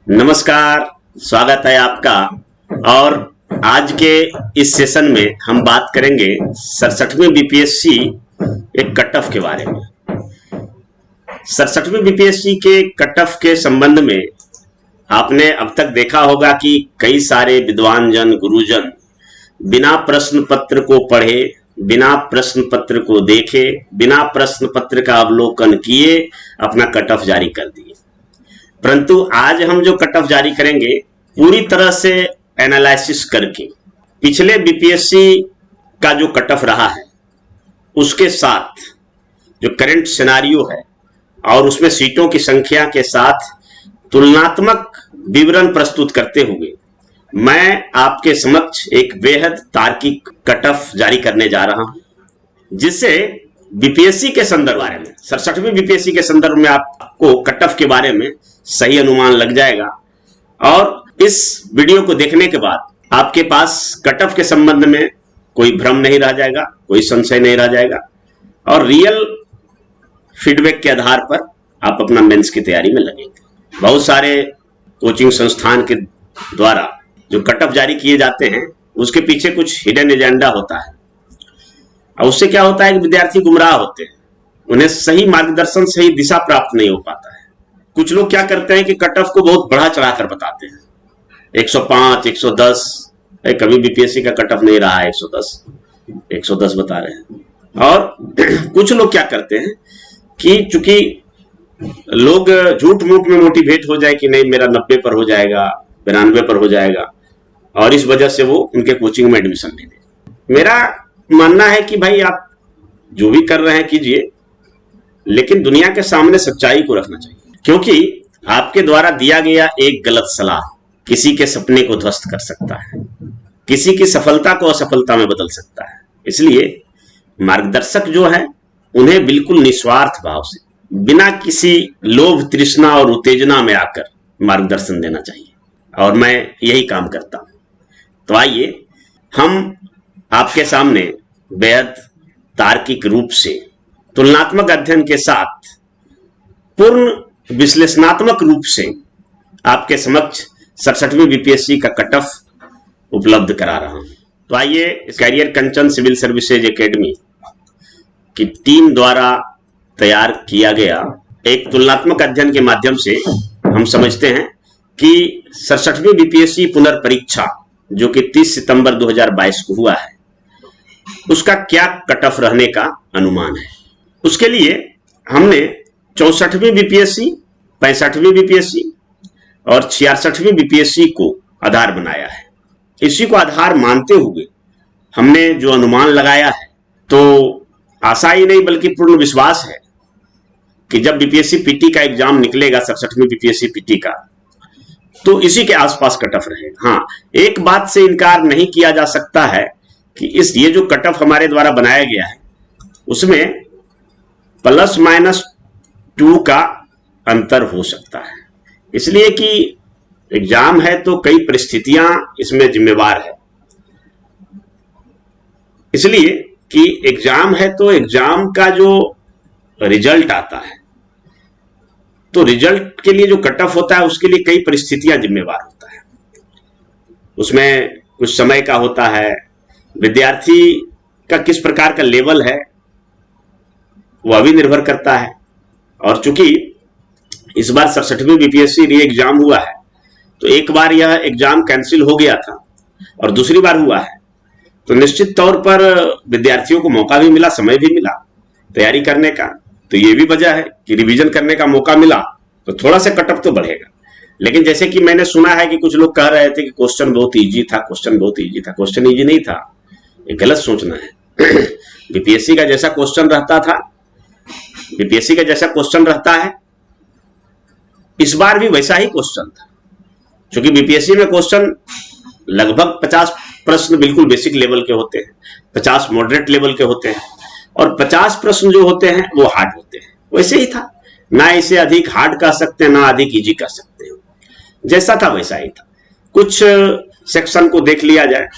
नमस्कार, स्वागत है आपका। और आज के इस सेशन में हम बात करेंगे 67वीं बीपीएससी एक कट ऑफ के बारे में। 67वीं बीपीएससी के कट ऑफ के संबंध में आपने अब तक देखा होगा कि कई सारे विद्वान जन, गुरुजन बिना प्रश्न पत्र को पढ़े, बिना प्रश्न पत्र को देखे, बिना प्रश्न पत्र का अवलोकन किए अपना कट ऑफ जारी कर दिए। परंतु आज हम जो कट ऑफ जारी करेंगे पूरी तरह से एनालिसिस करके पिछले बीपीएससी का जो कट ऑफ रहा है उसके साथ जो करंट सिनेरियो है और उसमें सीटों की संख्या के साथ तुलनात्मक विवरण प्रस्तुत करते हुए मैं आपके समक्ष एक बेहद तार्किक कट ऑफ जारी करने जा रहा हूं, जिससे बीपीएससी के संदर्भ बारे में 67वीं बीपीएससी के संदर्भ में आपको कट ऑफ के बारे में सही अनुमान लग जाएगा। और इस वीडियो को देखने के बाद आपके पास कट ऑफ के संबंध में कोई भ्रम नहीं रह जाएगा, कोई संशय नहीं रह जाएगा और रियल फीडबैक के आधार पर आप अपना मेंस की तैयारी में लगेंगे। बहुत सारे कोचिंग संस्थान के द्वारा जो कट ऑफ जारी किए जाते हैं उसके पीछे कुछ हिडन एजेंडा होता है और उससे क्या होता है कि विद्यार्थी गुमराह होते हैं, उन्हें सही मार्गदर्शन, सही दिशा प्राप्त नहीं हो पाता है। कुछ लोग क्या करते हैं कि कट ऑफ को बहुत बढ़ा चढ़ाकर बताते हैं, 105, 110, कभी बीपीएससी का कट ऑफ नहीं रहा है 110 बता रहे हैं। और कुछ लोग क्या करते हैं कि चूंकि लोग झूठ मूठ में मोटिवेट हो जाए कि नहीं मेरा 90 पर हो जाएगा, 92 पर हो जाएगा और इस वजह से वो उनके कोचिंग में एडमिशन नहीं दे। मेरा मानना है कि भाई आप जो भी कर रहे हैं कीजिए, लेकिन दुनिया के सामने सच्चाई को रखना चाहिए, क्योंकि आपके द्वारा दिया गया एक गलत सलाह किसी के सपने को ध्वस्त कर सकता है, किसी की सफलता को असफलता में बदल सकता है। इसलिए मार्गदर्शक जो है उन्हें बिल्कुल निस्वार्थ भाव से, बिना किसी लोभ, तृष्णा और उत्तेजना में आकर मार्गदर्शन देना चाहिए और मैं यही काम करता हूं। तो आइए हम आपके सामने बेहद तार्किक रूप से, तुलनात्मक अध्ययन के साथ, पूर्ण विश्लेषणात्मक रूप से आपके समक्ष 67वीं बीपीएससी का कट ऑफ उपलब्ध करा रहा हूं। तो आइए इस कैरियर कंचन सिविल सर्विसेज एकेडमी की टीम द्वारा तैयार किया गया एक तुलनात्मक अध्ययन के माध्यम से हम समझते हैं कि 67वीं बीपीएससी पुनर्परीक्षा जो कि 30 सितंबर 2022 को हुआ है उसका क्या कट ऑफ रहने का अनुमान है। उसके लिए हमने 64वीं बीपीएससी, 65वीं बीपीएससी और 66वीं बीपीएससी को आधार बनाया है। इसी को आधार मानते हुए हमने जो अनुमान लगाया है, तो आशा ही नहीं बल्कि पूर्ण विश्वास है कि जब बीपीएससी पीटी का एग्जाम निकलेगा, 67वीं बीपीएससी पीटी का, तो इसी के आसपास कट ऑफ रहेगा। हाँ, एक बात से इनकार नहीं किया जा सकता है कि ये जो कट ऑफ हमारे द्वारा बनाया गया है उसमें ±2 का अंतर हो सकता है, इसलिए कि एग्जाम है तो कई परिस्थितियां इसमें जिम्मेवार है। इसलिए कि एग्जाम है तो एग्जाम का जो रिजल्ट आता है, तो रिजल्ट के लिए जो कट ऑफ होता है उसके लिए कई परिस्थितियां जिम्मेवार होता है। उसमें कुछ समय का होता है, विद्यार्थी का किस प्रकार का लेवल है वह भी निर्भर करता है। और चूंकि इस बार 67वीं बीपीएससी री एग्जाम हुआ है तो एक बार यह एग्जाम कैंसिल हो गया था और दूसरी बार हुआ है, तो निश्चित तौर पर विद्यार्थियों को मौका भी मिला, समय भी मिला तैयारी करने का। तो ये भी वजह है कि रिवीजन करने का मौका मिला तो थोड़ा सा कट ऑफ तो बढ़ेगा। लेकिन जैसे कि मैंने सुना है कि कुछ लोग कह रहे थे कि क्वेश्चन बहुत इजी था, क्वेश्चन इजी नहीं था, ये गलत सोचना है। बीपीएससी का जैसा क्वेश्चन रहता था, बीपीएससी का जैसा क्वेश्चन रहता है, इस बार भी वैसा ही क्वेश्चन था। क्योंकि बीपीएससी में क्वेश्चन लगभग 50 प्रश्न बिल्कुल बेसिक लेवल के होते हैं, 50 मॉडरेट लेवल के होते हैं और 50 प्रश्न जो होते हैं वो हार्ड होते हैं। वैसे ही था, ना इसे अधिक हार्ड कह सकते हैं ना अधिक इजी कह सकते हैं, जैसा था वैसा ही था। कुछ सेक्शन को देख लिया जाए,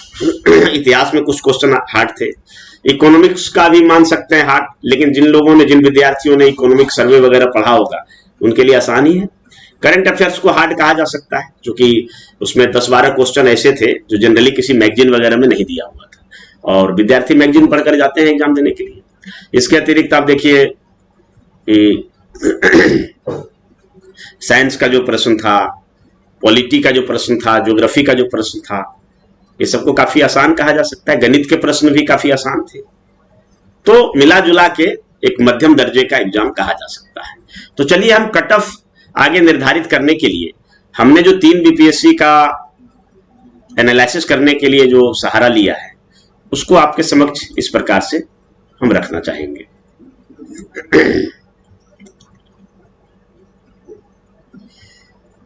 इतिहास में कुछ क्वेश्चन हार्ड थे, इकोनॉमिक्स का भी मान सकते हैं हार्ड, लेकिन जिन विद्यार्थियों ने इकोनॉमिक सर्वे वगैरह पढ़ा होगा उनके लिए आसान ही है। करंट अफेयर्स को हार्ड कहा जा सकता है, क्योंकि उसमें 10-12 क्वेश्चन ऐसे थे जो जनरली किसी मैगजीन वगैरह में नहीं दिया हुआ था, और विद्यार्थी मैगजीन पढ़कर जाते हैं एग्जाम देने के लिए। इसके अतिरिक्त आप देखिए साइंस का जो प्रश्न था, पॉलिटी का जो प्रश्न था, ज्योग्राफी का जो प्रश्न था, ये सबको काफी आसान कहा जा सकता है। गणित के प्रश्न भी काफी आसान थे। तो मिला जुला के एक मध्यम दर्जे का एग्जाम कहा जा सकता है। तो चलिए हम कट ऑफ आगे निर्धारित करने के लिए हमने जो 3 बीपीएससी का एनालिसिस करने के लिए जो सहारा लिया है, उसको आपके समक्ष इस प्रकार से हम रखना चाहेंगे।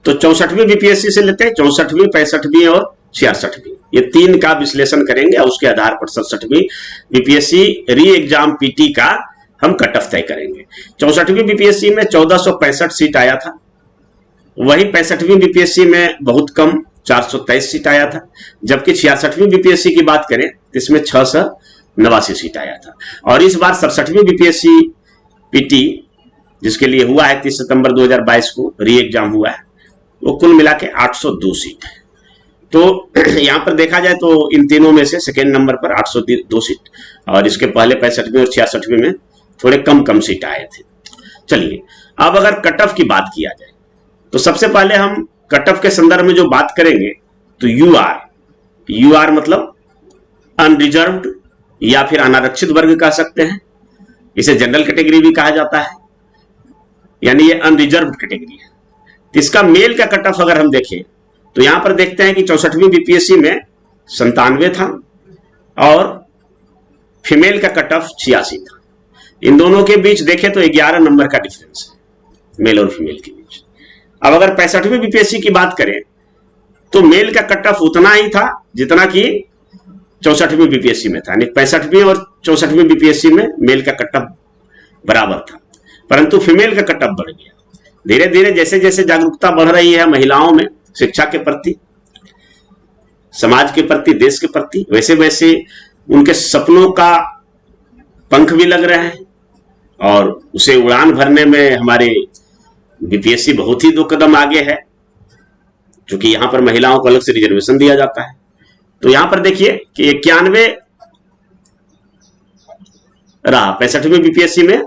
तो 64वीं बीपीएससी से लेते हैं, 64वीं, 65वीं और 66वीं, ये 3 का विश्लेषण करेंगे और उसके आधार पर 67वीं बीपीएससी री एग्जाम पीटी का हम कट ऑफ तय करेंगे। 64वीं बीपीएससी में 1465 सीट आया था, वही 65वीं बीपीएससी में बहुत कम 423 सीट आया था, जबकि 66वीं बीपीएससी की बात करें तो इसमें 689 सीट आया था। और इस बार 67वीं बीपीएससी पीटी जिसके लिए हुआ है 30 सितंबर 2022 को री एग्जाम हुआ है, वो कुल मिला के 802 सीट है। तो यहां पर देखा जाए तो इन तीनों में से सेकेंड नंबर पर 802 सीट, और इसके पहले 65वीं और 66वीं में थोड़े कम सीट आए थे। चलिए अब अगर कट ऑफ की बात किया जाए तो सबसे पहले हम कट ऑफ के संदर्भ में जो बात करेंगे तो यूआर मतलब अनरिजर्व्ड या फिर अनारक्षित वर्ग कह सकते हैं, इसे जनरल कैटेगरी भी कहा जाता है, यानी ये अनरिजर्व्ड कैटेगरी है। तो इसका मेल का कट ऑफ अगर हम देखें तो यहां पर देखते हैं कि 64वीं बीपीएससी में 97 था और फीमेल का कट ऑफ 86 था। इन दोनों के बीच देखें तो 11 नंबर का डिफरेंस है मेल और फीमेल के बीच। अब अगर 65वीं बीपीएससी की बात करें तो मेल का कट ऑफ उतना ही था जितना कि 64वीं बीपीएससी में था, यानी 65वीं और 64वीं बीपीएससी में मेल का कट ऑफ बराबर था, परंतु फीमेल का कट ऑफ बढ़ गया। धीरे धीरे जैसे जैसे जागरूकता बढ़ रही है महिलाओं में शिक्षा के प्रति, समाज के प्रति, देश के प्रति, वैसे वैसे उनके सपनों का पंख भी लग रहे हैं और उसे उड़ान भरने में हमारे बीपीएससी बहुत ही 2 कदम आगे है, क्योंकि यहां पर महिलाओं को अलग से रिजर्वेशन दिया जाता है। तो यहां पर देखिए कि 91 रहा 65वीं बीपीएससी में,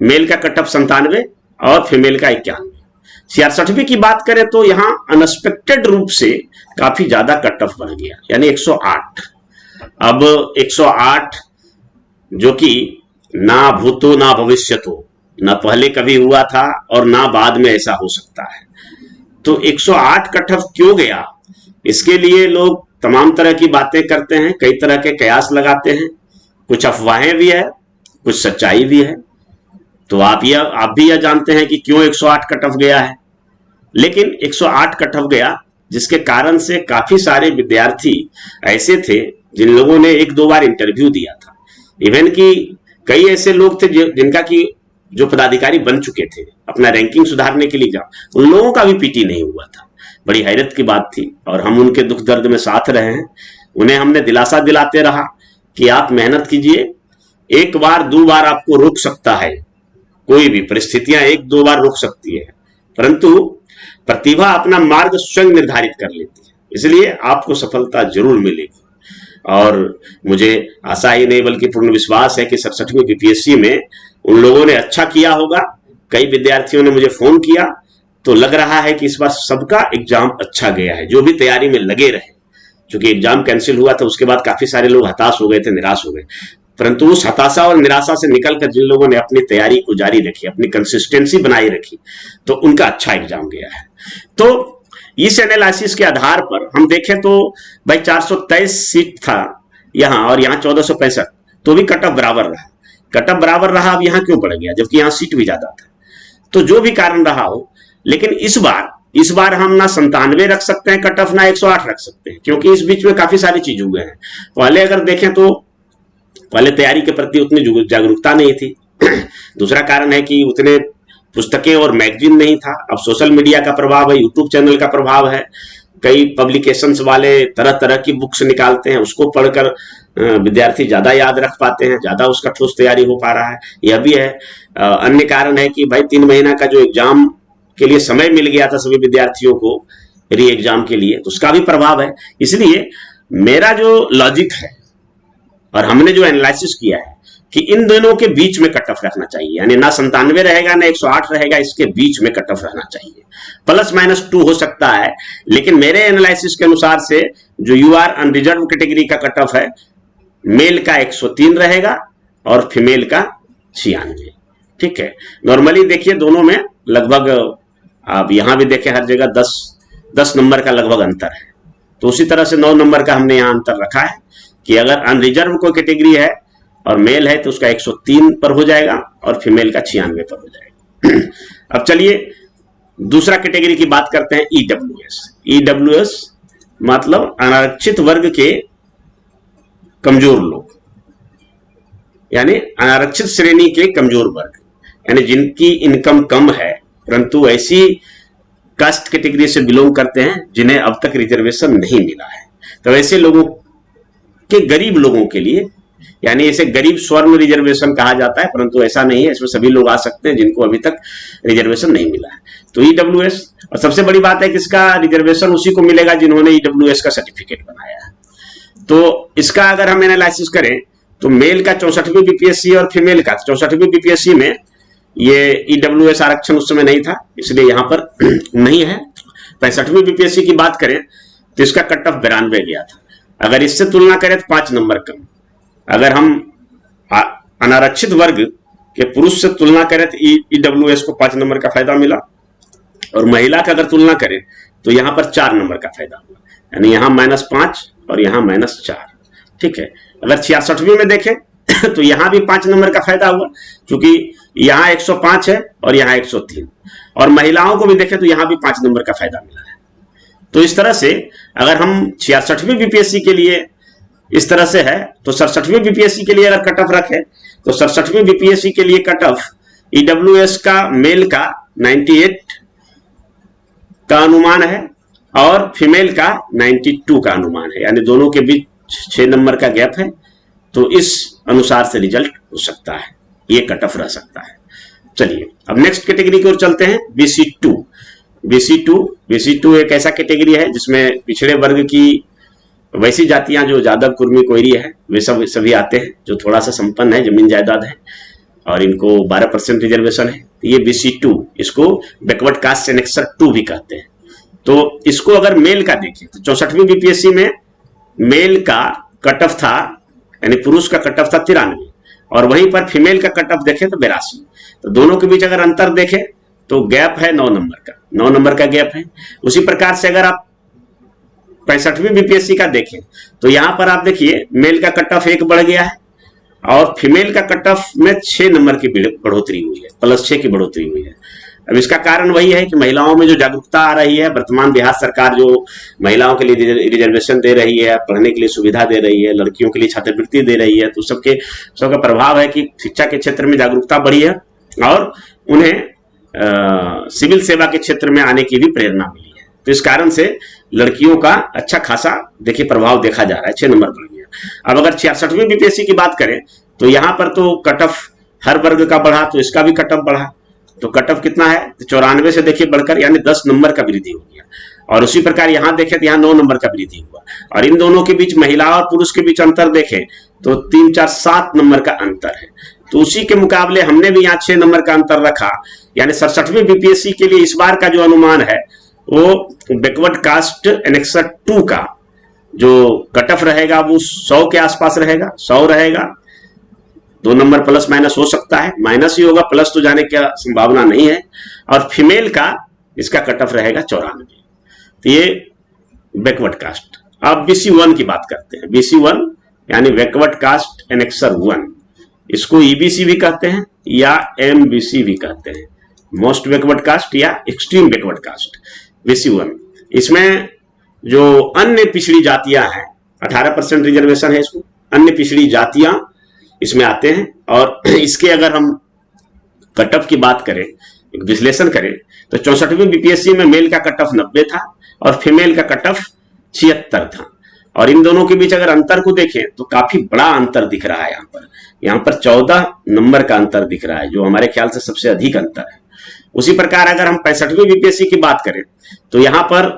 मेल का कट ऑफ 97 और फीमेल का 91। 66वीं की बात करें तो यहां अनएक्सपेक्टेड रूप से काफी ज्यादा कट ऑफ बढ़ गया, यानी 108। अब 108 जो कि ना भूतो ना भविष्यतो, ना पहले कभी हुआ था और ना बाद में ऐसा हो सकता है। तो 108 कट ऑफ क्यों गया, इसके लिए लोग तमाम तरह की बातें करते हैं, कई तरह के कयास लगाते हैं, कुछ अफवाहें भी है, कुछ सच्चाई भी है। तो आप भी यह जानते हैं कि क्यों 108 कट ऑफ गया है। लेकिन 108 कट ऑफ गया जिसके कारण से काफी सारे विद्यार्थी ऐसे थे जिन लोगों ने 1-2 बार इंटरव्यू दिया था, इवन कि कई ऐसे लोग थे जिनका कि जो पदाधिकारी बन चुके थे अपना रैंकिंग सुधारने के लिए, उन लोगों का भी पीटी नहीं हुआ था। बड़ी हैरत की बात थी और हम उनके दुख दर्द में साथ रहे हैं। उन्हें हमने दिलासा दिलाते रहा कि आप मेहनत कीजिए, 1 बार 2 बार आपको रोक सकता है, कोई भी परिस्थितियां 1-2 बार रोक सकती है, परंतु प्रतिभा अपना मार्ग स्वयं निर्धारित कर लेती है, इसलिए आपको सफलता जरूर मिलेगी। और मुझे आशा ही नहीं बल्कि पूर्ण विश्वास है कि 67वीं बीपीएससी में उन लोगों ने अच्छा किया होगा। कई विद्यार्थियों ने मुझे फोन किया, तो लग रहा है कि इस बार सबका एग्जाम अच्छा गया है, जो भी तैयारी में लगे रहे। क्योंकि एग्जाम कैंसिल हुआ था उसके बाद काफी सारे लोग हताश हो गए थे, निराश हो गए, परंतु उस हताशा और निराशा से निकलकर जिन लोगों ने अपनी तैयारी को जारी रखी, अपनी कंसिस्टेंसी बनाई रखी, तो उनका अच्छा एग्जाम गया है। तो इस एनालिसिस के आधार पर हम देखें तो भाई 423 सीट था यहां और यहां 1465, तो भी कट ऑफ बराबर रहा। कट ऑफ बराबर रहा, अब यहां क्यों बढ़ गया जबकि यहां सीट भी ज्यादा था। तो जो भी कारण रहा हो, लेकिन इस बार हम ना 97 रख सकते हैं कट ऑफ, ना 108 रख सकते हैं, क्योंकि इस बीच में काफी सारी चीज हुए हैं। पहले अगर देखें तो पहले तैयारी के प्रति उतनी जागरूकता नहीं थी। दूसरा कारण है कि उतने पुस्तकें और मैगजीन नहीं था। अब सोशल मीडिया का प्रभाव है, यूट्यूब चैनल का प्रभाव है, कई पब्लिकेशंस वाले तरह तरह की बुक्स निकालते हैं, उसको पढ़कर विद्यार्थी ज्यादा याद रख पाते हैं, ज्यादा उसका ठोस तैयारी हो पा रहा है। यह भी है। अन्य कारण है कि भाई 3 महीना का जो एग्जाम के लिए समय मिल गया था सभी विद्यार्थियों को री एग्जाम के लिए, तो उसका भी प्रभाव है। इसलिए मेरा जो लॉजिक है और हमने जो एनालिसिस किया है कि इन दोनों के बीच में कट ऑफ रखना चाहिए, यानी ना 97 रहेगा ना 108 रहेगा, इसके बीच में कट ऑफ रहना चाहिए। +-2 हो सकता है, लेकिन मेरे एनालिसिस के अनुसार से जो यूआर अनरिजर्व कैटेगरी का कट ऑफ है, मेल का 103 रहेगा और फीमेल का 96। ठीक है, नॉर्मली देखिए दोनों में लगभग, आप यहां भी देखें हर जगह 10 नंबर का लगभग अंतर है। तो उसी तरह से 9 नंबर का हमने यहां अंतर रखा है कि अगर अनरिजर्व कोई कैटेगरी है और मेल है तो उसका 103 पर हो जाएगा और फीमेल का 96 पर हो जाएगा। अब चलिए दूसरा कैटेगरी की बात करते हैं, ईडब्ल्यूएस। ईडब्ल्यूएस मतलब अनारक्षित वर्ग के कमजोर लोग, यानी अनारक्षित श्रेणी के कमजोर वर्ग, यानी जिनकी इनकम कम है परंतु ऐसी कास्ट कैटेगरी से बिलोंग करते हैं जिन्हें अब तक रिजर्वेशन नहीं मिला है। तो ऐसे लोगों के, गरीब लोगों के लिए, यानी इसे गरीब स्वर्ण रिजर्वेशन कहा जाता है, परंतु ऐसा नहीं है, इसमें सभी लोग आ सकते हैं जिनको अभी तक रिजर्वेशन नहीं मिला है। तो ईडब्ल्यूएस, और सबसे बड़ी बात है कि इसका रिजर्वेशन उसी को मिलेगा जिन्होंने ईडब्ल्यूएस का सर्टिफिकेट बनाया है। तो इसका अगर हम एनालिसिस करें तो मेल का 64वीं बीपीएससी और फीमेल का 64वीं बीपीएससी में ये ईडब्ल्यूएस आरक्षण उस समय नहीं था, इसलिए यहां पर नहीं है। 65वीं बीपीएससी की बात करें तो इसका कट ऑफ 92 गया था। अगर इससे तुलना करें तो 5 नंबर कम। अगर हम अनारक्षित वर्ग के पुरुष से तुलना करें तो ईडब्ल्यूएस को 5 नंबर का फायदा मिला, और महिला का अगर तुलना करें तो यहां पर 4 नंबर का फायदा हुआ, यानी यहां -5 और यहां -4। ठीक है, अगर 66वीं में देखें तो यहां भी 5 नंबर का फायदा हुआ, क्योंकि यहां 105 है और यहां 103, और महिलाओं को भी देखें तो यहां भी 5 नंबर का फायदा मिला है। तो इस तरह से अगर हम 66वीं बीपीएससी के लिए इस तरह से है, तो 67वीं बीपीएससी के लिए अगर कट ऑफ रखे तो 67वीं बीपीएससी के लिए कट ऑफ ईडब्ल्यूएस का मेल का 98 का अनुमान है और फीमेल का 92 का अनुमान है, यानी दोनों के बीच 6 नंबर का गैप है। तो इस अनुसार से रिजल्ट हो सकता है, ये कट ऑफ रह सकता है। चलिए अब नेक्स्ट कैटेगरी की ओर चलते हैं, BC2। BC2 एक ऐसा कैटेगरी है जिसमें पिछड़े वर्ग की वैसी जातियां जो यादव, कुर्मी, कोयरी है, वे सभी आते हैं, जो थोड़ा सा संपन्न है, जमीन जायदाद है, और इनको 12% रिजर्वेशन है। तो ये BC2, इसको बैकवर्ड कास्ट एनेक्सर 2 भी कहते हैं। तो इसको अगर मेल का देखें तो 64वीं बीपीएससी में मेल का कट ऑफ था, यानी पुरुष का कट ऑफ था 93, और वहीं पर फीमेल का कट ऑफ देखें तो 82। तो दोनों के बीच अगर अंतर देखें तो गैप है 9 नंबर का, 9 नंबर का गैप है। उसी प्रकार से अगर आप 65वीं बीपीएससी का देखें तो यहां पर आप देखिए मेल का कट ऑफ 1 बढ़ गया है और फीमेल का कट ऑफ में 6 नंबर की बढ़ोतरी हुई है, +6 की बढ़ोतरी हुई है। अब इसका कारण वही है कि महिलाओं में जो जागरूकता आ रही है, वर्तमान बिहार सरकार जो महिलाओं के लिए रिजर्वेशन दे रही है, पढ़ने के लिए सुविधा दे रही है, लड़कियों के लिए छात्रवृत्ति दे रही है, तो सबका प्रभाव है कि शिक्षा के क्षेत्र में जागरूकता बढ़ी है और उन्हें सिविल सेवा के क्षेत्र में आने की भी प्रेरणा मिली है। तो इस कारण से लड़कियों का अच्छा खासा देखिए प्रभाव देखा जा रहा है, 6 नंबर बढ़ गया। अब अगर 66वीं बीपीएससी की बात करें तो यहां पर तो कट ऑफ हर वर्ग का बढ़ा, तो इसका भी कट ऑफ बढ़ा। तो कट ऑफ कितना है, तो 94 से देखिए बढ़कर यानी 10 नंबर का वृद्धि हो गया। और उसी प्रकार यहां देखें तो यहां 9 नंबर का वृद्धि हुआ, और इन दोनों के बीच महिला और पुरुष के बीच अंतर देखें तो 3, 4, 7 नंबर का अंतर है। तो उसी के मुकाबले हमने भी यहाँ 6 नंबर का अंतर रखा, यानी 67वीं बीपीएससी के लिए इस बार का जो अनुमान है वो बैकवर्ड कास्ट एनेक्सर 2 का जो कट ऑफ रहेगा वो 100 के आसपास रहेगा, 100 रहेगा। 2 नंबर ± हो सकता है, माइनस ही होगा, प्लस तो जाने की संभावना नहीं है। और फीमेल का इसका कट ऑफ रहेगा 94। तो ये बैकवर्ड कास्ट। अब BC1 की बात करते हैं। BC1 यानी बैकवर्ड कास्ट एनेक्सर 1, इसको EBC भी कहते हैं या MBC भी कहते हैं, मोस्ट बैकवर्ड कास्ट या एक्सट्रीम बैकवर्ड कास्ट। BC1 इसमें जो अन्य पिछड़ी जातियां हैं, 18% रिजर्वेशन है इसको, अन्य पिछड़ी जातियां इसमें आते हैं। और इसके अगर हम कट ऑफ की बात करें, एक विश्लेषण करें, तो 64वीं बीपीएससी में मेल का कट ऑफ 90 था और फीमेल का कट ऑफ 76 था। और इन दोनों के बीच अगर अंतर को देखें तो काफी बड़ा अंतर दिख रहा है। यहाँ पर 14 नंबर का अंतर दिख रहा है, जो हमारे ख्याल से सबसे अधिक अंतर है। उसी प्रकार अगर हम 65वीं बीपीएससी की बात करें तो यहां पर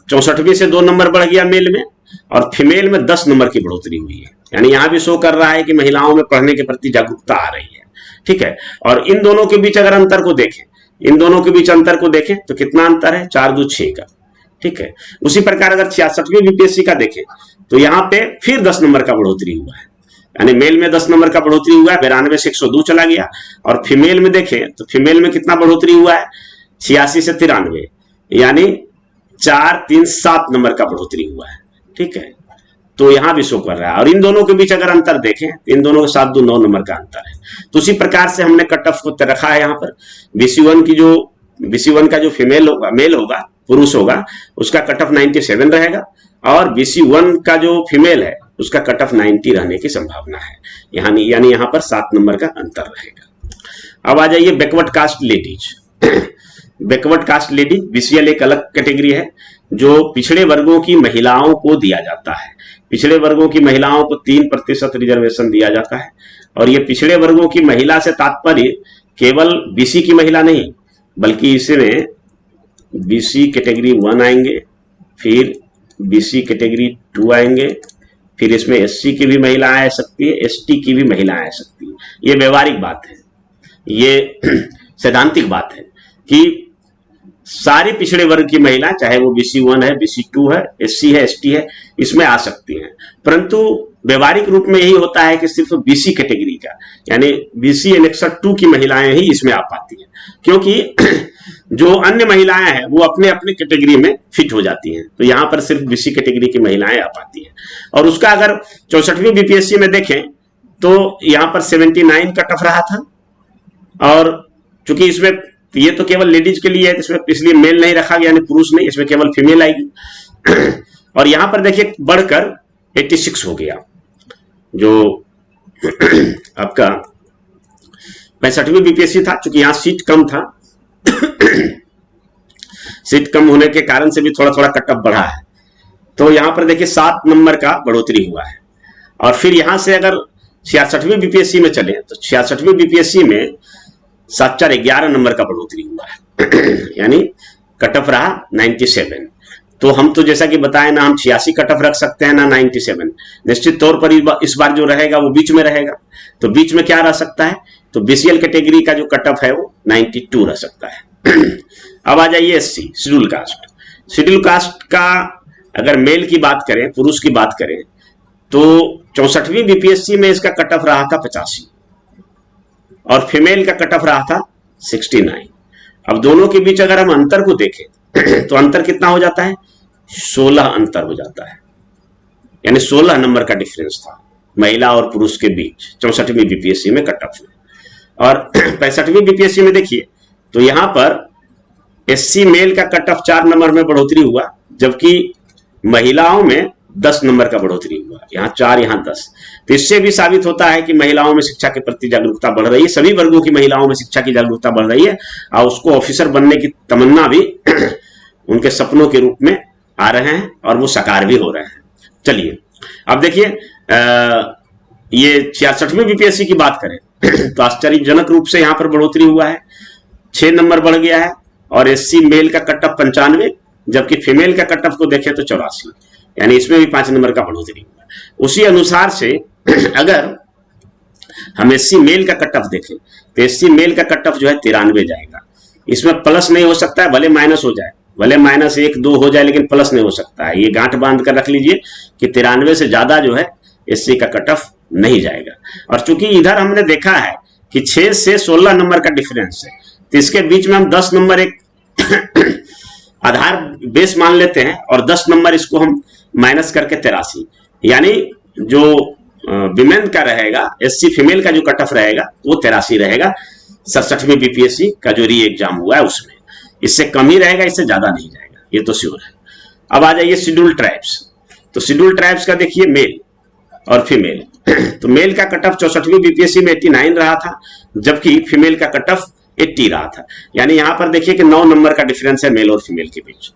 64वीं से 2 नंबर बढ़ गया मेल में, और फीमेल में 10 नंबर की बढ़ोतरी हुई है। यानी यहां भी शो कर रहा है कि महिलाओं में पढ़ने के प्रति जागरूकता आ रही है। ठीक है, और इन दोनों के बीच अगर अंतर को देखें, इन दोनों के बीच अंतर को देखें तो कितना अंतर है, 4 2 6 का। ठीक है, उसी प्रकार अगर 66वीं बीपीएससी का देखें तो यहां पे फिर 10 नंबर का बढ़ोतरी हुआ है। यानी मेल में 10 नंबर का बढ़ोतरी हुआ है, 92 से 102 चला गया। और फीमेल में देखें तो फीमेल में कितना बढ़ोतरी हुआ है, 86 से 93, यानी 4 3 7 नंबर का बढ़ोतरी हुआ है। ठीक है, तो यहां भी शो कर रहा है। और इन दोनों के बीच अगर अंतर देखें, इन दोनों के 7 2 9 नंबर का अंतर है। तो उसी प्रकार से हमने कट ऑफ को रखा है। यहाँ पर BC1 का जो फीमेल होगा, मेल होगा, पुरुष होगा, उसका कट ऑफ 97 रहेगा, और BC1 का जो फीमेल है उसका कट ऑफ 90 रहने की संभावना है। यानी यहाँ पर 7 नंबर का अंतर रहेगा। अब आ जाइए backward caste ladies. Backward caste ladies BCL एक अलग कैटेगरी है जो पिछड़े वर्गों की महिलाओं को दिया जाता है। पिछड़े वर्गों की महिलाओं को 3% रिजर्वेशन दिया जाता है। और ये पिछड़े वर्गों की महिला से तात्पर्य केवल BC की महिला नहीं, बल्कि इसमें BC कैटेगरी 1 आएंगे, फिर BC कैटेगरी 2 आएंगे, फिर इसमें SC की भी महिलाएं आ सकती है, ST की भी महिलाएं आ सकती है। ये व्यवहारिक बात है, ये सैद्धांतिक बात है कि सारी पिछड़े वर्ग की महिला, चाहे वो BC1 है, BC2 है, SC है, ST है, इसमें आ सकती हैं। परंतु व्यवहारिक रूप में यही होता है कि सिर्फ BC कैटेगरी का, यानी BC Annexure 2 की महिलाएं ही इसमें आ पाती हैं, क्योंकि जो अन्य महिलाएं हैं वो अपने अपने कैटेगरी में फिट हो जाती हैं। तो यहां पर सिर्फ BC कैटेगरी की महिलाएं आ पाती हैं। और उसका अगर 64वीं बीपीएससी में देखें तो यहां पर 79 कट ऑफ रहा था, और चूंकि इसमें ये तो केवल लेडीज के लिए है, इसमें इसलिए मेल नहीं रखा गया, यानी पुरुष नहीं, इसमें केवल फीमेल आएगी। और यहां पर देखिए बढ़कर 86 हो गया, जो आपका 65वीं बीपीएससी था। चूंकि यहां सीट कम था, सीट कम होने के कारण से भी थोड़ा थोड़ा कट ऑफ बढ़ा है। तो यहां पर देखिए 7 नंबर का बढ़ोतरी हुआ है। और फिर यहां से अगर 66वीं बीपीएससी में चले तो 66वीं बीपीएससी में 7 4 11 नंबर का बढ़ोतरी हुआ है, यानी कट ऑफ रहा 97। तो हम तो जैसा कि बताएं ना, हम 86 कट ऑफ रख सकते हैं ना 97। निश्चित तौर पर इस बार जो रहेगा वो बीच में रहेगा। तो बीच में क्या रह सकता है, तो BCL कैटेगरी का जो कट ऑफ है वो 92 रह सकता है। अब आ जाइए SC schedule caste. Schedule caste का अगर मेल की बात करें, पुरुष की बात करें, तो 64वीं बीपीएससी में इसका कट ऑफ रहा था 85, और फीमेल का कट ऑफ रहा था 69। अब दोनों के बीच अगर हम अंतर को देखें तो अंतर कितना हो जाता है, 16 अंतर हो जाता है, यानी 16 नंबर का डिफरेंस था महिला और पुरुष के बीच 64वीं बीपीएससी में कट ऑफ में। और 65वीं बीपीएससी में देखिए तो यहां पर SC मेल का कट ऑफ 4 नंबर में बढ़ोतरी हुआ, जबकि महिलाओं में 10 नंबर का बढ़ोतरी हुआ, यहाँ 4 यहाँ 10। तो इससे भी साबित होता है कि महिलाओं में शिक्षा के प्रति जागरूकता बढ़ रही है, सभी वर्गों की महिलाओं में शिक्षा की जागरूकता बढ़ रही है, और उसको ऑफिसर बनने की तमन्ना भी उनके सपनों के रूप में आ रहे हैं, और वो साकार भी हो रहे हैं। चलिए अब देखिए, ये 66वीं बीपीएससी की बात करें तो आश्चर्यजनक रूप से यहाँ पर बढ़ोतरी हुआ है, 6 नंबर बढ़ गया है। और SC मेल का कट ऑफ 95, जबकि फीमेल का कट ऑफ को देखें तो 84, यानी इसमें भी 5 नंबर का बढ़ोतरी हुआ। उसी अनुसार से अगर हम SC मेल का कट ऑफ देखें तो SC मेल का कट ऑफ जो है 93 जाएगा। इसमें प्लस नहीं हो सकता है, भले माइनस हो जाए, भले -1 2 हो जाए, लेकिन प्लस नहीं हो सकता है। ये गांठ बांध कर रख लीजिए कि 93 से ज्यादा जो है SC का कट ऑफ नहीं जाएगा। और चूंकि इधर हमने देखा है कि 6 से 16 नंबर का डिफरेंस है, तो इसके बीच में हम 10 नंबर एक आधार बेस मान लेते हैं, और 10 नंबर इसको हम माइनस करके 83, यानी जो विमेन का रहेगा, SC फीमेल का जो कट ऑफ रहेगा वो 83 रहेगा 67वीं बीपीएससी का जो री एग्जाम हुआ है उसमें। इससे कम ही रहेगा, इससे ज्यादा नहीं जाएगा, ये तो श्योर है। अब आ जाइए शेड्यूल ट्राइब्स। तो शेड्यूल ट्राइब्स का देखिए मेल और फीमेल। तो मेल का कट ऑफ 64वीं बीपीएससी में 89 रहा था, जबकि फीमेल का कट ऑफ 80 रहा था। यानी यहां पर देखिए कि 9 नंबर का डिफरेंस है मेल और फीमेल के बीच,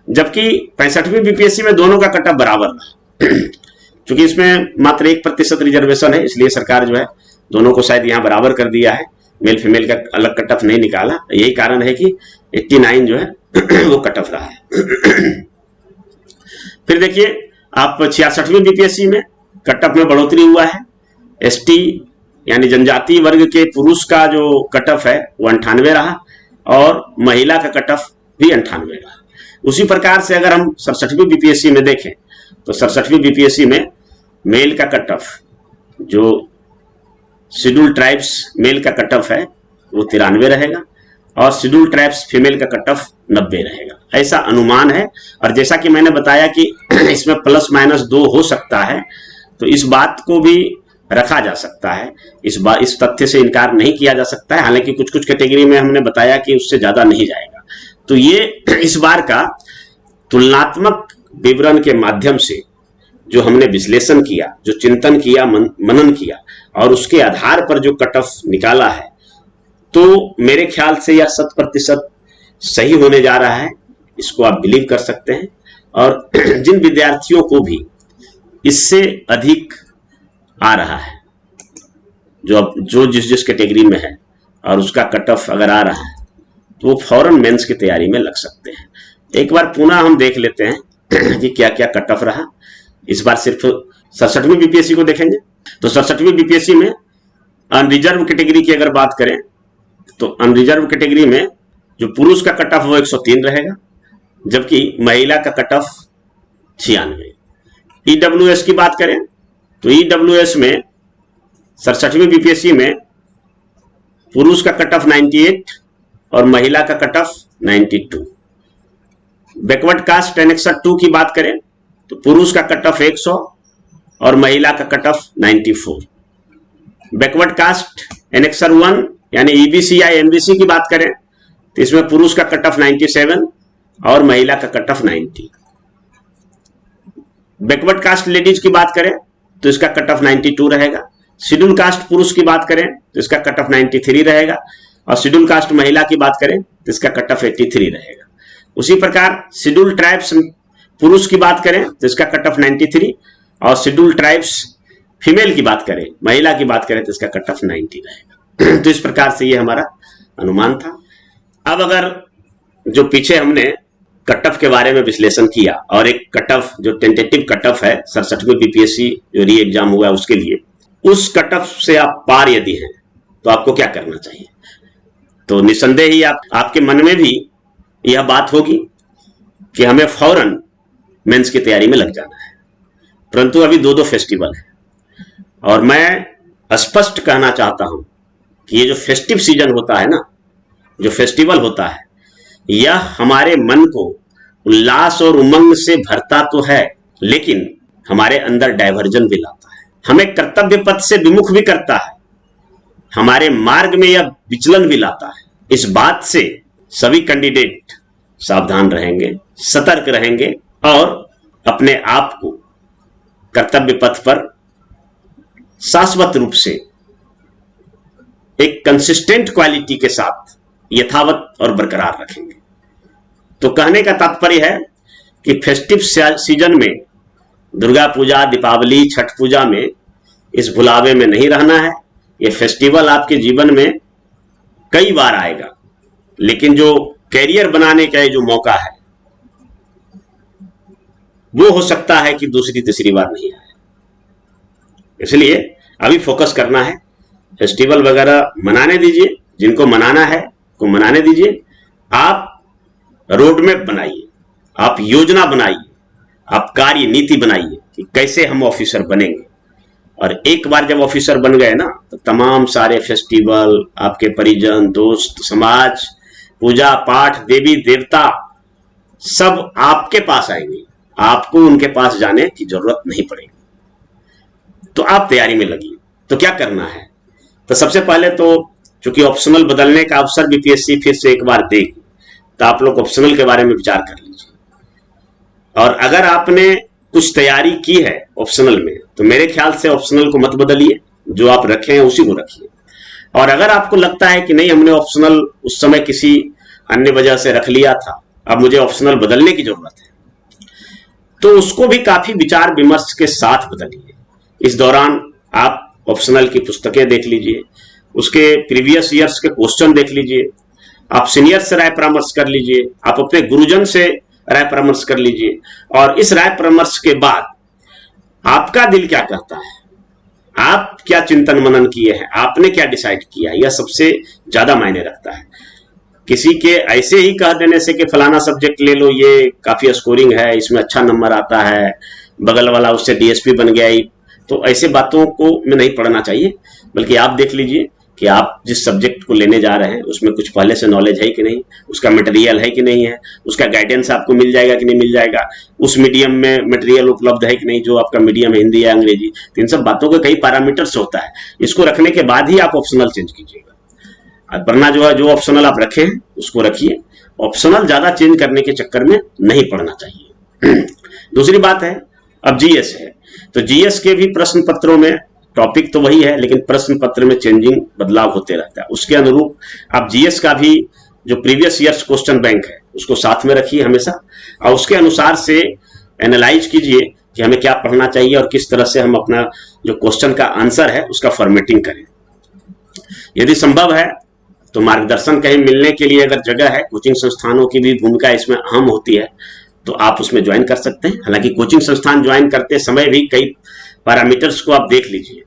जबकि 65वीं बीपीएससी में दोनों का कट ऑफ बराबर रहा। क्योंकि इसमें मात्र 1% रिजर्वेशन है, इसलिए सरकार जो है दोनों को शायद यहां बराबर कर दिया है। मेल फीमेल का अलग कट ऑफ नहीं निकाला, यही कारण है कि 89 जो है वो कट ऑफ रहा है। फिर देखिए आप 66वीं बीपीएससी में कट ऑफ में बढ़ोतरी हुआ है। एसटी यानी जनजातीय वर्ग के पुरुष का जो कट ऑफ है वो 98 रहा और महिला का कट ऑफ भी 98 रहा। उसी प्रकार से अगर हम 67वीं बीपीएससी में देखें तो 67वीं बीपीएससी में मेल का कट ऑफ, जो शेड्यूल ट्राइब्स मेल का कट ऑफ है वो 93 रहेगा और शेड्यूल ट्राइब्स फीमेल का कट ऑफ 90 रहेगा, ऐसा अनुमान है। और जैसा कि मैंने बताया कि इसमें प्लस माइनस 2 हो सकता है, तो इस बात को भी रखा जा सकता है, इस तथ्य से इनकार नहीं किया जा सकता है। हालांकि कुछ कुछ कैटेगरी में हमने बताया कि उससे ज्यादा नहीं जाएगा। तो ये इस बार का तुलनात्मक विवरण के माध्यम से जो हमने विश्लेषण किया, जो चिंतन किया, मनन किया और उसके आधार पर जो कट ऑफ निकाला है, तो मेरे ख्याल से यह 100% सही होने जा रहा है। इसको आप बिलीव कर सकते हैं। और जिन विद्यार्थियों को भी इससे अधिक आ रहा है, जो जिस कैटेगरी में है और उसका कट ऑफ अगर आ रहा है, तो वो फौरन मेंस की तैयारी में लग सकते हैं। एक बार पुनः हम देख लेते हैं कि क्या क्या कट ऑफ रहा। इस बार सिर्फ 67वीं बीपीएससी को देखेंगे। तो 67वीं बीपीएससी में अनरिजर्व कैटेगरी की अगर बात करें तो अनरिजर्व कैटेगरी में जो पुरुष का कट ऑफ वो 103 रहेगा, जबकि महिला का कट ऑफ 96। ईडब्ल्यूएस की बात करें तो ईडब्ल्यूएस में 67वीं बीपीएससी में पुरुष का कट ऑफ 98 और महिला का cut off 92। Backward caste annexure 2 की बात करें तो पुरुष का कट ऑफ 100 और महिला का cut off 94। Backward caste annexure 1 यानी ईबीसी या एमबीसी की बात करें तो इसमें पुरुष का कट ऑफ 97 और महिला का cut off 90। Backward caste ladies की बात करें तो इसका कट ऑफ 92 रहेगा। शेड्यूल कास्ट पुरुष की बात करें तो इसका कट ऑफ 93 रहेगा और शेड्यूल कास्ट महिला की बात करें तो इसका कट ऑफ 83 रहेगा। उसी प्रकार शेड्यूल ट्राइब्स पुरुष की बात करें तो इसका कट ऑफ 93 और शेड्यूल ट्राइब्स फीमेल की बात करें, महिला की बात करें तो इसका कट ऑफ 90 रहेगा। तो इस प्रकार से ये हमारा अनुमान था। अब अगर जो पीछे हमने कट ऑफ के बारे में विश्लेषण किया और एक कट ऑफ जो टेंटेटिव कट ऑफ है 67वीं बीपीएससी जो री एग्जाम हुआ उसके लिए, उस कट ऑफ से आप पार यदि हैं तो आपको क्या करना चाहिए। तो निसंदेह ही आपके मन में भी यह बात होगी कि हमें फौरन मेंस की तैयारी में लग जाना है। परंतु अभी 2 फेस्टिवल है और मैं स्पष्ट कहना चाहता हूं कि ये जो फेस्टिव सीजन होता है ना, जो फेस्टिवल होता है, यह हमारे मन को उल्लास और उमंग से भरता तो है, लेकिन हमारे अंदर डायवर्जन भी लाता है, हमें कर्तव्य पथ से विमुख भी करता है, हमारे मार्ग में यह विचलन भी लाता है। इस बात से सभी कैंडिडेट सावधान रहेंगे, सतर्क रहेंगे और अपने आप को कर्तव्य पथ पर शाश्वत रूप से एक कंसिस्टेंट क्वालिटी के साथ यथावत और बरकरार रखेंगे। तो कहने का तात्पर्य है कि फेस्टिव सीजन में दुर्गा पूजा, दीपावली, छठ पूजा में इस भुलावे में नहीं रहना है। ये फेस्टिवल आपके जीवन में कई बार आएगा, लेकिन जो कैरियर बनाने का जो मौका है वो हो सकता है कि दूसरी तीसरी बार नहीं आए। इसलिए अभी फोकस करना है, फेस्टिवल वगैरह मनाने दीजिए, जिनको मनाना है को मनाने दीजिए। आप रोड मैप बनाइए, आप योजना बनाइए, आप कार्य नीति बनाइए कि कैसे हम ऑफिसर बनेंगे। और एक बार जब ऑफिसर बन गए ना तो तमाम सारे फेस्टिवल, आपके परिजन, दोस्त, समाज, पूजा पाठ, देवी देवता सब आपके पास आएंगे, आपको उनके पास जाने की जरूरत नहीं पड़ेगी। तो आप तैयारी में लगिए। तो क्या करना है, तो सबसे पहले तो चूंकि ऑप्शनल बदलने का अवसर बीपीएससी फिर से एक बार देगी, तो आप लोग ऑप्शनल के बारे में विचार कर लीजिए। और अगर आपने कुछ तैयारी की है ऑप्शनल में तो मेरे ख्याल से ऑप्शनल को मत बदलिए, जो आप रखे हैं उसी को रखिए। और अगर आपको लगता है कि नहीं, हमने ऑप्शनल उस समय किसी अन्य वजह से रख लिया था, अब मुझे ऑप्शनल बदलने की जरूरत है, तो उसको भी काफी विचार विमर्श के साथ बदलिए। इस दौरान आप ऑप्शनल की पुस्तकें देख लीजिए, उसके प्रीवियस ईयर्स के क्वेश्चन देख लीजिए, आप सीनियर से राय परामर्श कर लीजिए, आप अपने गुरुजन से राय परामर्श कर लीजिए, और इस राय परामर्श के बाद आपका दिल क्या कहता है, आप क्या चिंतन मनन किए हैं, आपने क्या डिसाइड किया, यह सबसे ज्यादा मायने रखता है। किसी के ऐसे ही कह देने से कि फलाना सब्जेक्ट ले लो, ये काफी स्कोरिंग है, इसमें अच्छा नंबर आता है, बगल वाला उससे डीएसपी बन गया ही, तो ऐसे बातों को में नहीं पढ़ना चाहिए। बल्कि आप देख लीजिए कि आप जिस सब्जेक्ट को लेने जा रहे हैं उसमें कुछ पहले से नॉलेज है कि नहीं, उसका मटेरियल है कि नहीं है, उसका गाइडेंस आपको मिल जाएगा कि नहीं मिल जाएगा, उस मीडियम में मटेरियल उपलब्ध है कि नहीं जो आपका मीडियम है, हिंदी या अंग्रेजी। तो इन सब बातों के कई पैरामीटर्स होता है, इसको रखने के बाद ही आप ऑप्शनल चेंज कीजिएगा। वरना जो है, जो ऑप्शनल आप रखे हैं उसको रखिए, ऑप्शनल ज्यादा चेंज करने के चक्कर में नहीं पढ़ना चाहिए। दूसरी बात है, अब जीएस है, तो जीएस के भी प्रश्न पत्रों में टॉपिक तो वही है, लेकिन प्रश्न पत्र में चेंजिंग बदलाव होते रहता है। उसके अनुरूप आप जीएस का भी जो प्रीवियस ईयर्स क्वेश्चन बैंक है उसको साथ में रखिए हमेशा, और उसके अनुसार से एनालाइज कीजिए कि हमें क्या पढ़ना चाहिए और किस तरह से हम अपना जो क्वेश्चन का आंसर है उसका फॉर्मेटिंग करें। यदि संभव है तो मार्गदर्शन कहीं मिलने के लिए अगर जगह है, कोचिंग संस्थानों की भी भूमिका इसमें अहम होती है, तो आप उसमें ज्वाइन कर सकते हैं। हालांकि कोचिंग संस्थान ज्वाइन करते समय भी कई पैरामीटर्स को आप देख लीजिए,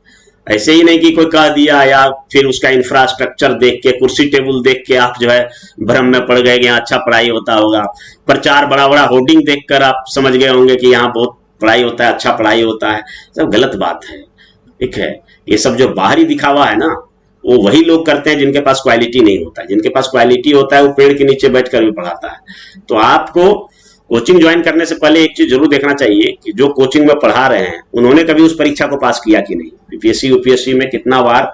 ऐसे ही नहीं कि कोई कह दिया या फिर उसका इंफ्रास्ट्रक्चर देख के, कुर्सी टेबल देख के आप जो है भ्रम में पड़ गए कि यहाँ अच्छा पढ़ाई होता होगा, प्रचार बड़ा बड़ा होर्डिंग देखकर आप समझ गए होंगे कि यहाँ बहुत पढ़ाई होता है, अच्छा पढ़ाई होता है। सब गलत बात है, ठीक है। ये सब जो बाहरी दिखावा है ना, वो वही लोग करते हैं जिनके पास क्वालिटी नहीं होता है। जिनके पास क्वालिटी होता है वो पेड़ के नीचे बैठकर भी पढ़ाता है। तो आपको कोचिंग ज्वाइन करने से पहले एक चीज जरूर देखना चाहिए कि जो कोचिंग में पढ़ा रहे हैं उन्होंने कभी उस परीक्षा को पास किया कि नहीं, बीपीएससी यूपीएससी में कितना बार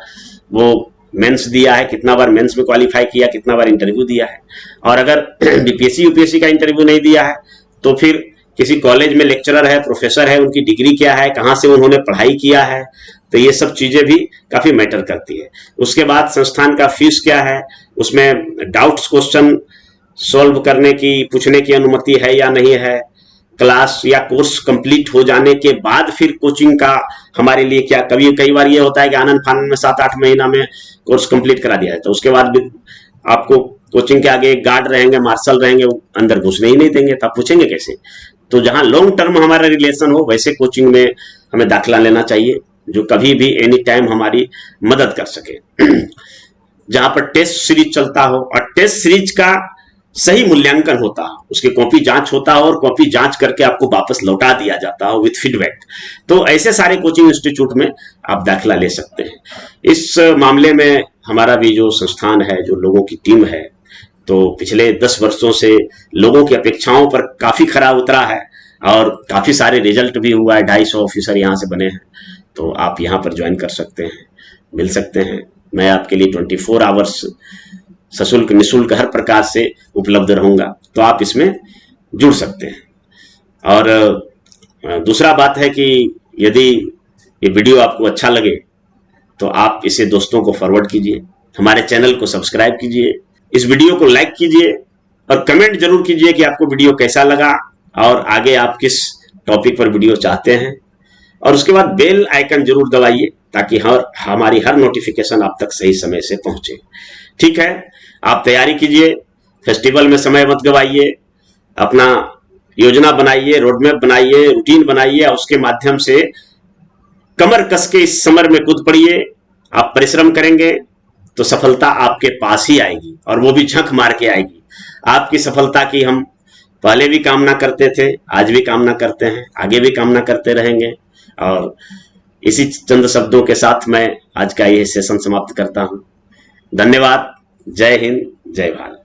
वो मेंस दिया है, कितना बार मेंस में क्वालिफाई किया, कितना बार इंटरव्यू दिया है। और अगर बीपीएससी यूपीएससी का इंटरव्यू नहीं दिया है तो फिर किसी कॉलेज में लेक्चरर है, प्रोफेसर है, उनकी डिग्री क्या है, कहाँ से उन्होंने पढ़ाई किया है, तो ये सब चीजें भी काफी मैटर करती है। उसके बाद संस्थान का फीस क्या है, उसमें डाउट्स क्वेश्चन सॉल्व करने की, पूछने की अनुमति है या नहीं है, क्लास या कोर्स कंप्लीट हो जाने के बाद फिर कोचिंग का हमारे लिए क्या, कई बार ये होता है कि आनंद फानंद में 7-8 महीना में कोर्स कंप्लीट करा दिया है, तो उसके बाद भी आपको कोचिंग के आगे गार्ड रहेंगे, मार्शल रहेंगे, अंदर घुसने ही नहीं देंगे, तो आप पूछेंगे कैसे। तो जहां लॉन्ग टर्म हमारा रिलेशन हो वैसे कोचिंग में हमें दाखिला लेना चाहिए, जो कभी भी एनी टाइम हमारी मदद कर सके। जहां पर टेस्ट सीरीज चलता हो और टेस्ट सीरीज का सही मूल्यांकन होता हो, उसकी कॉपी जांच होता हो और कॉपी जांच करके आपको वापस लौटा दिया जाता हो विथ फीडबैक, तो ऐसे सारे कोचिंग इंस्टीट्यूट में आप दाखिला ले सकते हैं। इस मामले में हमारा भी जो संस्थान है, जो लोगों की टीम है, तो पिछले 10 वर्षों से लोगों की अपेक्षाओं पर काफी खरा उतरा है और काफी सारे रिजल्ट भी हुआ है। 250 ऑफिसर यहाँ से बने हैं, तो आप यहाँ पर ज्वाइन कर सकते हैं, मिल सकते हैं। मैं आपके लिए 24 आवर्स सशुल्क निःशुल्क हर प्रकार से उपलब्ध रहूंगा, तो आप इसमें जुड़ सकते हैं। और दूसरा बात है कि यदि ये वीडियो आपको अच्छा लगे तो आप इसे दोस्तों को फॉरवर्ड कीजिए, हमारे चैनल को सब्सक्राइब कीजिए, इस वीडियो को लाइक कीजिए और कमेंट जरूर कीजिए कि आपको वीडियो कैसा लगा और आगे आप किस टॉपिक पर वीडियो चाहते हैं। और उसके बाद बेल आइकन जरूर दबाइए ताकि हमारी हर नोटिफिकेशन आप तक सही समय से पहुंचे। ठीक है, आप तैयारी कीजिए, फेस्टिवल में समय मत गवाइए, अपना योजना बनाइए, रोडमैप बनाइए, रूटीन बनाइए और उसके माध्यम से कमर कस के इस समर में कूद पड़िए। आप परिश्रम करेंगे तो सफलता आपके पास ही आएगी, और वो भी झंक मार के आएगी। आपकी सफलता की हम पहले भी कामना करते थे, आज भी कामना करते हैं, आगे भी कामना करते रहेंगे। और इसी चंद शब्दों के साथ मैं आज का यह सेशन समाप्त करता हूं। धन्यवाद। जय हिंद, जय भारत।